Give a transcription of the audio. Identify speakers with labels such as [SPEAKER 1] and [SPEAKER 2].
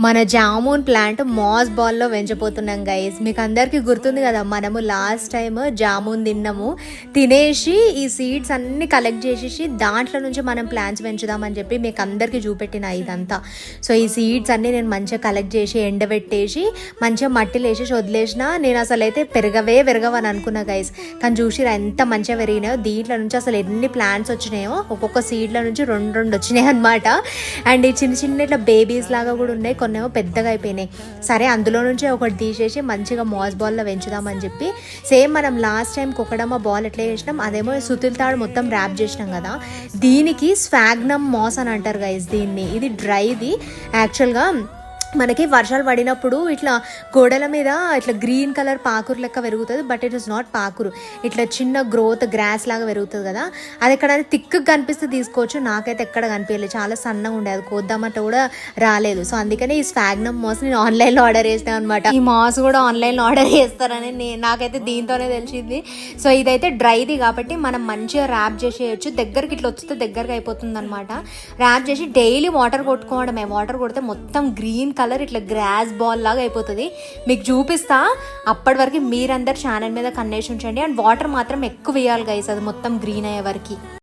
[SPEAKER 1] మన jamun plant mass బాల్లో పెంచబోతున్నాం guys. మీకు అందరికీ గుర్తుంది కదా, మనము లాస్ట్ టైం జామున్ తినేసి ఈ సీడ్స్ అన్ని కలెక్ట్ చేసేసి దాంట్లో నుంచి మనం ప్లాంట్స్ పెంచుదామని చెప్పి మీకు అందరికీ చూపెట్టిన ఇదంతా. సో ఈ సీడ్స్ అన్ని నేను మంచిగా కలెక్ట్ చేసి ఎండబెట్టేసి మంచిగా మట్టిలో వేసేసి వదిలేసిన. నేను అసలు అయితే పెరగవని అనుకున్నా గైస్, కానీ చూసిరా ఎంత మంచిగా పెరిగినాయో. దీంట్లో నుంచి అసలు ఎన్ని ప్లాంట్స్ వచ్చినాయో, ఒక్కొక్క సీడ్ల నుంచి రెండు వచ్చినాయి అనమాట. అండ్ ఈ చిన్న చిన్న ఇట్లా బేబీస్ లాగా కూడా ఉన్నాయి, కొన్నేమో పెద్దగా అయిపోయినాయి. సరే అందులో నుంచే ఒకటి తీసేసి మంచిగా మాస్ బాల్లో పెంచుదామని చెప్పి, సేమ్ మనం లాస్ట్ టైం కుక్కడమ్మ బాల్ ఎట్లా చేసినాం అదేమో సుతిల్ తాడు మొత్తం ర్యాప్ చేసినాం కదా, దీనికి స్వాగ్నమ్ మాస్ అని అంటారు గైస్ దీన్ని. ఇది డ్రైది. యాక్చువల్గా మనకి వర్షాలు పడినప్పుడు ఇట్లా గోడల మీద ఇట్లా గ్రీన్ కలర్ పాకురు లెక్క పెరుగుతుంది, బట్ ఇట్ ఇస్ నాట్ పాకురు, ఇట్లా చిన్న గ్రోత్ గ్రాస్ లాగా పెరుగుతుంది కదా. అది ఎక్కడ థిక్గా కనిపిస్తే తీసుకోవచ్చు. నాకైతే ఎక్కడ కనిపించలేదు, చాలా సన్నగా ఉండే, అది కోద్దామంటే కూడా రాలేదు. సో అందుకని ఈ స్వాగ్నమ్ మాస్ నేను ఆన్లైన్లో ఆర్డర్ చేసాను అనమాట. ఈ మాస్ కూడా ఆన్లైన్లో ఆర్డర్ చేస్తారని నాకైతే దీంతోనే తెలిసింది. సో ఇదైతే డ్రైది కాబట్టి మనం మంచిగా ర్యాప్ చేసేయచ్చు. దగ్గరికి ఇట్లా వస్తే దగ్గరగా అయిపోతుంది అనమాట. ర్యాప్ చేసి డైలీ వాటర్ కొట్టుకోవడమే. వాటర్ కొడితే మొత్తం గ్రీన్ కలర్ ఇట్లా గ్రాస్ బాల్ లాగా అయిపోతుంది. మీకు చూపిస్తా. అప్పటి వరకు మీరందరు ఛానల్ మీద కన్నేసి ఉంచండి. అండ్ వాటర్ మాత్రం ఎక్కువ వేయాలి గైస్, అది మొత్తం గ్రీన్ అయ్యే వరకు.